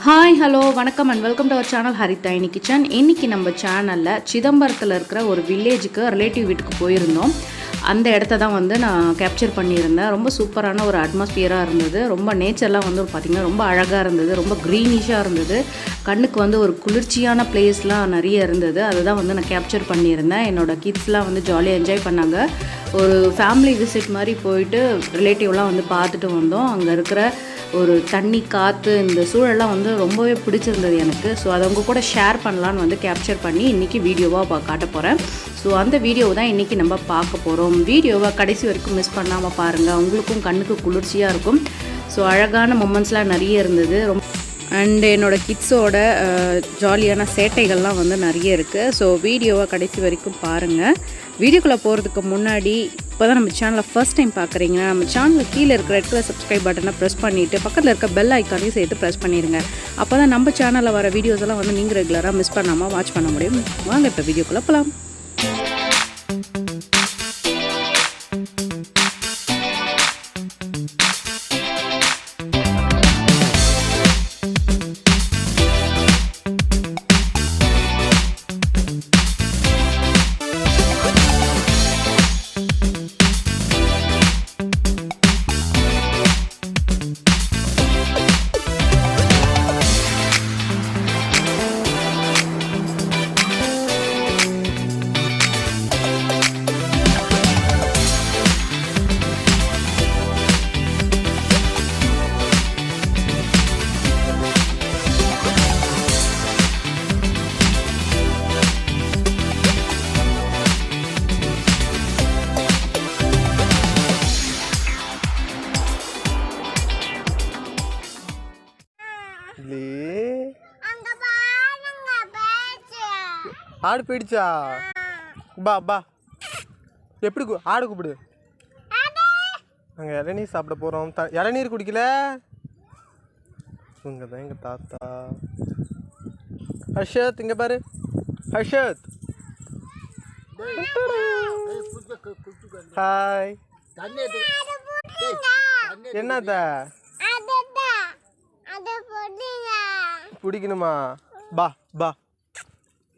Hi hello வணக்கம் and welcome to our channel Harithayini kitchen. இன்றைக்கி நம்ம சேனலில் சிதம்பரத்தில் இருக்கிற ஒரு வில்லேஜுக்கு ரிலேட்டிவ் வீட்டுக்கு போயிருந்தோம். அந்த இடத்த தான் வந்து நான் கேப்சர் பண்ணியிருந்தேன். ரொம்ப சூப்பரான ஒரு அட்மாஸ்பியராக இருந்தது. ரொம்ப நேச்சர்லாம் வந்து பார்த்திங்கன்னா ரொம்ப அழகாக இருந்தது. ரொம்ப க்ரீனிஷாக இருந்தது. கண்ணுக்கு வந்து ஒரு குளிர்ச்சியான பிளேஸ்லாம் நிறைய இருந்தது. அதுதான் வந்து நான் கேப்சர் பண்ணியிருந்தேன். என்னோடய கிட்ஸ்லாம் வந்து ஜாலியாக என்ஜாய் பண்ணாங்க. ஒரு ஃபேமிலி விசிட் மாதிரி போயிட்டு ரிலேட்டிவ்லாம் வந்து பார்த்துட்டு வந்தோம். அங்கே இருக்கிற ஒரு தண்ணி, காற்று, இந்த சூழல்லாம் வந்து ரொம்பவே பிடிச்சிருந்தது எனக்கு. ஸோ அதை உங்கள் கூட ஷேர் பண்ணலான்னு வந்து கேப்சர் பண்ணி இன்றைக்கி வீடியோவாக காட்ட போகிறேன். ஸோ அந்த வீடியோவை தான் இன்றைக்கி நம்ம பார்க்க போகிறோம். வீடியோவை கடைசி வரைக்கும் மிஸ் பண்ணாமல் பாருங்கள். உங்களுக்கும் கண்ணுக்கு குளிர்ச்சியாக இருக்கும். ஸோ அழகான மொமெண்ட்ஸ்லாம் நிறைய இருந்தது. அண்ட் என்னோடய கிட்ஸோட ஜாலியான சேட்டைகள்லாம் வந்து நிறைய இருக்குது. ஸோ வீடியோவை கடைசி வரைக்கும் பாருங்கள். வீடியோக்குள்ளே போகிறதுக்கு முன்னாடி இப்போ தான் நம்ம சேனலை ஃபர்ஸ்ட் டைம் பார்க்குறீங்கன்னா நம்ம சேனலில் கீழே இருக்கிற ரெட் கலர் சப்ஸ்கிரைப் பட்டனை ப்ரெஸ் பண்ணிவிட்டு பக்கத்தில் இருக்க பெல் ஐக்கானையும் சேர்த்து ப்ரெஸ் பண்ணிடுங்க. அப்போ தான் நம்ம சேனலில் வர வீடியோஸ் எல்லாம் வந்து நீங்கள் ரெகுலராக மிஸ் பண்ணாமல் வாட்ச் பண்ண முடியும். வாங்க இப்போ வீடியோக்குள்ளே போகலாம். ஆடு போயிடுச்சா? பா பா எப்படி ஆடு கூப்பிடு. நாங்கள் இளநீர் சாப்பிட போகிறோம். இளநீர் குடிக்கல. இங்கே தான் எங்கள் தாத்தா ஹர்ஷத். இங்கே பாரு ஹர்ஷத். ஹாய். என்னத்த பிடிக்கணுமா? பா பா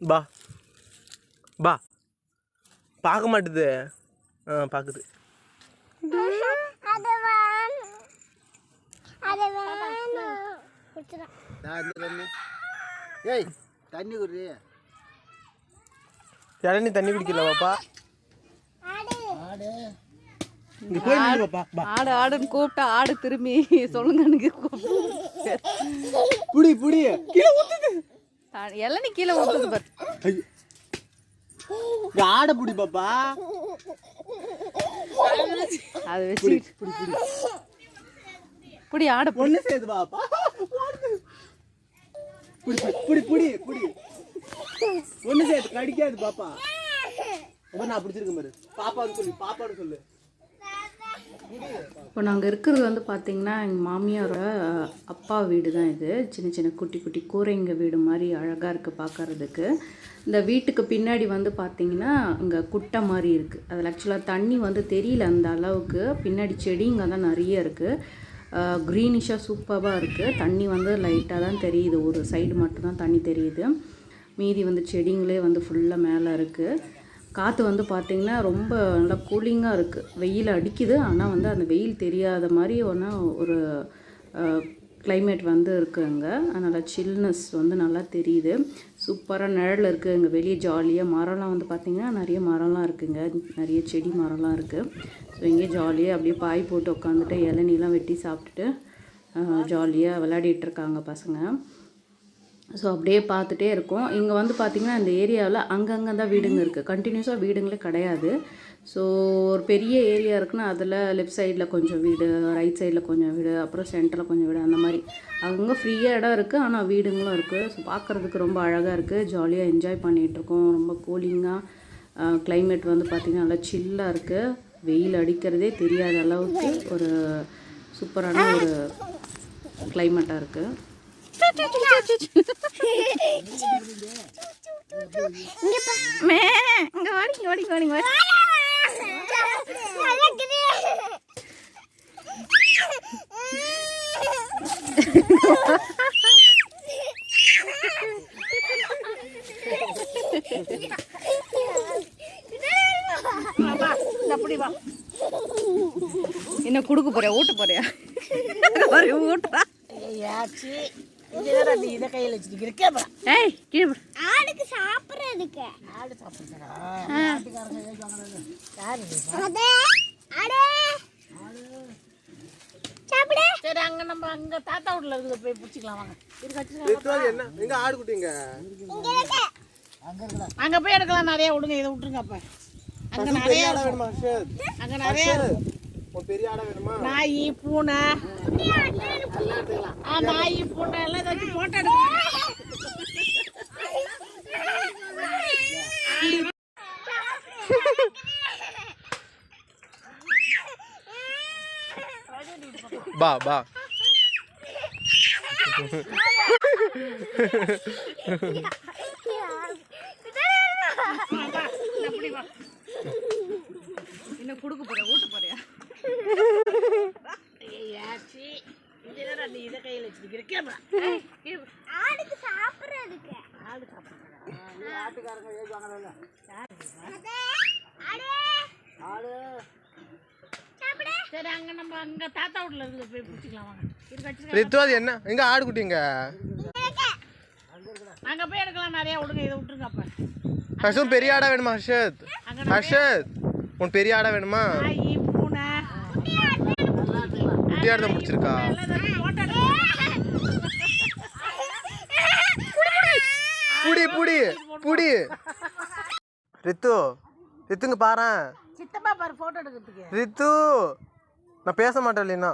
பா பா. பார்க்க மாட்டுது. பார்க்குது. இளநீ தண்ணி குடிக்கல பாப்பா. ஆடு ஆடுன்னு கூப்பிட்டா ஆடு திரும்பி சொல்லுங்க. புடி புடி இளநீ கீழே ஊத்துது பாரு. ஆட புடி பாப்பா. அது வச்சு புடி ஆட பொண்ணு சேது பாப்பா. புடி புடி புடி புடி ஒண்ணு சேது கடிக்காது பாப்பா. நான் பிடிச்சிருக்கேன் பாரு. பாப்பான்னு சொல்லு, பாப்பான்னு சொல்லு. இப்போ நாங்கள் இருக்கிறது வந்து பார்த்திங்கன்னா எங்கள் மாமியாரோட அப்பா வீடு தான் இது. சின்ன சின்ன குட்டி குட்டி கூரைங்க வீடு மாதிரி அழகாக இருக்குது பார்க்குறதுக்கு. இந்த வீட்டுக்கு பின்னாடி வந்து பார்த்திங்கன்னா இங்கே குட்டை மாதிரி இருக்குது. அதில் ஆக்சுவலாக தண்ணி வந்து தெரியல அந்த அளவுக்கு. பின்னாடி செடிங்க தான் நிறைய இருக்குது. க்ரீனிஷாக சூப்பராக இருக்குது. தண்ணி வந்து லைட்டாக தான் தெரியுது. ஒரு சைடு மட்டும்தான் தண்ணி தெரியுது. மீதி வந்து செடிங்களே வந்து ஃபுல்லாக மேலே இருக்குது. காற்று வந்து பார்த்திங்கன்னா ரொம்ப நல்லா கூலிங்காக இருக்குது. வெயில் அடிக்குது, ஆனால் வந்து அந்த வெயில் தெரியாத மாதிரி ஒரு கிளைமேட் வந்து இருக்குது அங்கே. அதனால் சில்னஸ் வந்து நல்லா தெரியுது. சூப்பராக நிழல் இருக்குது. இங்கே வெளியே ஜாலியாக மரம்லாம் வந்து பார்த்திங்கன்னா நிறைய மரம்லாம் இருக்குங்க. நிறைய செடி மரம்லாம் இருக்குது. ஸோ இங்கே ஜாலியாக அப்படியே பாய் போட்டு உட்காந்துட்டு இளநீலாம் வெட்டி சாப்பிட்டுட்டு ஜாலியாக விளையாடிட்டுருக்காங்க பசங்க. ஸோ அப்படியே பார்த்துட்டே இருக்கோம். இங்கே வந்து பார்த்திங்கன்னா இந்த ஏரியாவில் அங்கங்கே தான் வீடுங்க இருக்குது. கண்டினியூஸாக வீடுங்களே கிடையாது. ஸோ ஒரு பெரிய ஏரியா இருக்குன்னா அதில் லெஃப்ட் சைடில் கொஞ்சம் வீடு, ரைட் சைடில் கொஞ்சம் வீடு, அப்புறம் சென்டரில் கொஞ்சம் வீடு, அந்த மாதிரி அங்கே ஃப்ரீயாக இடம் இருக்குது. ஆனால் வீடுங்களும் இருக்குது. ஸோ பார்க்குறதுக்கு ரொம்ப அழகாக இருக்குது. ஜாலியாக என்ஜாய் பண்ணிகிட்ருக்கோம். ரொம்ப கூலிங்காக கிளைமேட் வந்து பார்த்திங்கன்னா நல்லா சில்லாக இருக்குது. வெயில் அடிக்கிறதே தெரியாத அளவுக்கு ஒரு சூப்பரான ஒரு கிளைமேட்டாக இருக்குது. என்ன கொடுக்க போறியா ஊட்ட போறியா ஊட்டுறா இதை கையில் வச்சுட்டு ஏய் கீழே ஆடுக்கு சாப்பிட்றதுக்கு ஆடு சாப்பிட்றா சரி அங்க நம்ம அங்க தாத்தா வீட்ல இருக்குது போய் பிடிச்சிக்கலாம் வாங்க என்ன எங்க ஆடு குட்டிங்க அங்க போய் எடுக்கலாம் நிறைய விடுங்க இதை விட்டுருங்க அப்ப அங்க நிறைய வேணுமா அங்க நிறைய ஒரு பெரிய ஆடை வேணுமா நாய் பூனை நாய் பூனை எல்லாம் வச்சு போட்டோ எடுக்கலாம் பா பா என்ன கொடுக்க போறியா ஊட்ட போறியா நீ இதை கையில் வச்சுட்டு ஆடுக்கு சாப்பிட்றதுக்கு ஆடு சாப்பிட்றா ஆட்டுக்காரங்க ஏஜ் சரி அங்க நம்ம அங்க தாத்தா வீட்ல இருக்குது போய் பிடிச்சிக்கலாம் வாங்க ரித்து அது என்ன எங்க ஆடு குட்டிங்க அங்க போய் எடுக்கலாம் நிறைய விடுங்க இதை விட்டுருங்க அப்ப ஹர்ஷத் பெரிய ஆடா வேணுமா ஹர்ஷத் ஹர்ஷத் உன் பெரிய ஆடா வேணுமா நாய் பூனை குட்டி ஆடு தான் பிடிச்சிருக்கா புடி புடி புடி ரித்து ரித்துங்க பாரு சித்தப்பா பாரு போட்டோ எடுக்கிறதுக்கு ரித்து நான் பேச மாட்டேன் இல்லைன்னா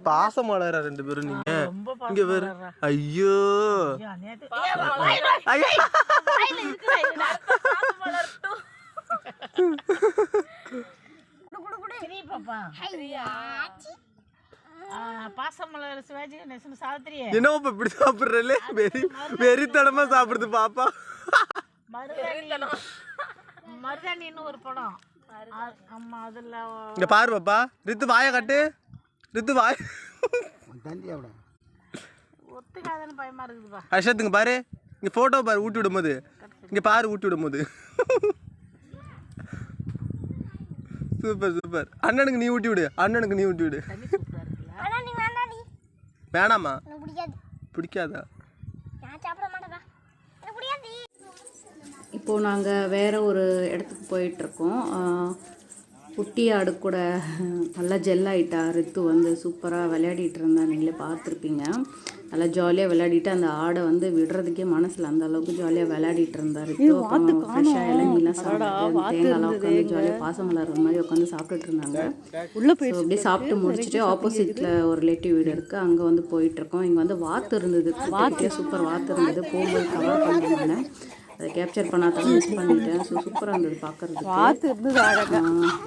பாசம் மலரா ரெண்டு பேரும் நீங்க இங்க வேற ஐயோ பாசமலர் சிவாஜி கணேசன் சாவித்திரி என்ன இப்படி சாப்பிடுறே வெறித்தனமா சாப்பிடுது பாப்பா மருதாணின்னு ஒரு படம் ஆமா அதுல இங்க பாரு பாப்பா ரித்து வாய கட்டு ரித்து வாய் ஒத்துக்காதன்னு பயமா இருக்குதுப்பா ஹர்ஷத்துங்க பாரு இங்க போட்டோ பாரு ஊட்டி விடும்போது இங்க பாரு ஊட்டி விடும்போது சூப்பர் சூப்பர் அண்ணனுக்கு நீ ஊட்டி விடு அண்ணனுக்கு நீ ஊட்டி விடு வேணாமா பிடிக்காதா இப்போது நாங்கள் வேறு ஒரு இடத்துக்கு போயிட்டுருக்கோம். குட்டி ஆடு கூட நல்லா ஜெல்லாயிட்டா. ரித்து வந்து சூப்பராக விளையாடிட்டு இருந்தா, நீங்களே பார்த்துருப்பீங்க. நல்லா ஜாலியாக விளையாடிட்டு அந்த ஆடை வந்து விடுறதுக்கே மனசில் அந்த அளவுக்கு ஜாலியாக விளையாடிட்டு இருந்தா ரித்து. அப்புறம் ஃப்ரெஷ்ஷாக இளநீலாம் சாப்பிட்டு தேங்காய்லாம் உட்காந்து ஜாலியாக பாசம் விளாட்ற மாதிரி உட்காந்து சாப்பிட்டுட்டு இருந்தாங்க. அப்படியே சாப்பிட்டு முடிச்சுட்டு ஆப்போசிட்டில் ஒரு ரிலேட்டிவ் வீடு இருக்குது, அங்கே வந்து போயிட்டுருக்கோம். இங்கே வந்து வாத்து இருந்தது, வாத்தியாக சூப்பர் வாத்து இருந்தது. போகும்போது கவர் பண்ணியிருந்தாங்க, அதை கேப்சர் பண்ணாதான் மிஸ் பண்ணிட்டேன். ஸோ சூப்பராக இருந்தது பார்க்குறதுக்கு,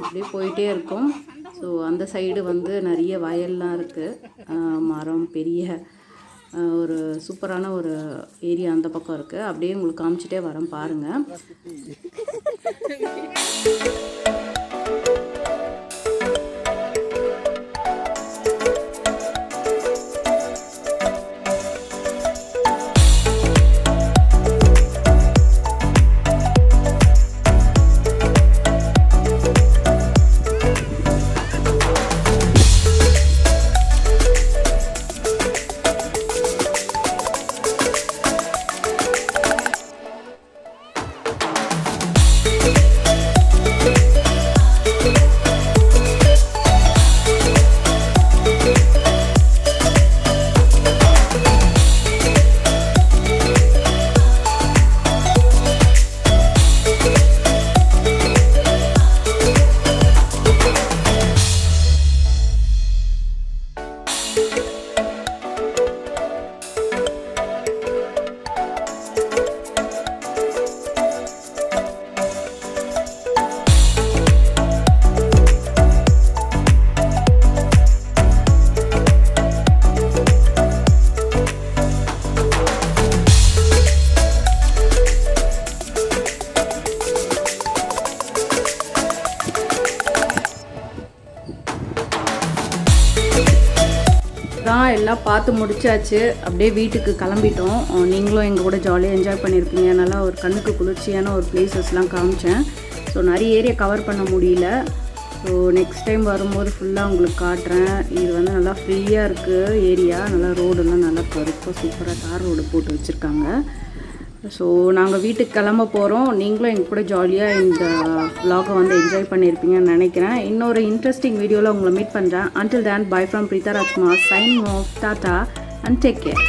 அப்படியே போயிட்டே இருக்கும். ஸோ அந்த சைடு வந்து நிறைய வயல்லாம் இருக்குது, மரம், பெரிய ஒரு சூப்பரான ஒரு ஏரியா அந்த பக்கம் இருக்குது. அப்படியே உங்களுக்கு காமிச்சிட்டே வரேன் பாருங்கள். எல்லாம் பார்த்து முடிச்சாச்சு. அப்படியே வீட்டுக்கு கிளம்பிட்டோம். நீங்களும் எங்கள் கூட ஜாலியாக என்ஜாய் பண்ணியிருப்பீங்க. நல்லா ஒரு கண்ணுக்கு குளிர்ச்சியான ஒரு பிளேசஸ்லாம் காமிச்சேன். ஸோ நிறைய ஏரியா கவர் பண்ண முடியல. ஸோ நெக்ஸ்ட் டைம் வரும்போது ஃபுல்லாக உங்களுக்கு காட்டுறேன். இது வந்து நல்லா ஃப்ரீயாக இருக்குது ஏரியா. நல்லா ரோடெல்லாம் நல்லா பருப்பாக சூப்பராக தார் ரோடு போட்டு வச்சுருக்காங்க. ஸோ நாங்கள் வீட்டுக்கு கிளம்ப போகிறோம். நீங்களும் எங்கள் கூட ஜாலியாக இந்த vlog-ஐ வந்து என்ஜாய் பண்ணியிருப்பீங்கன்னு நினைக்கிறேன். இன்னொரு இன்ட்ரெஸ்டிங் வீடியோவில் உங்களை மீட் பண்ணுறேன். Until then, bye from Preetha Rajkumar, signing off, tata and take care.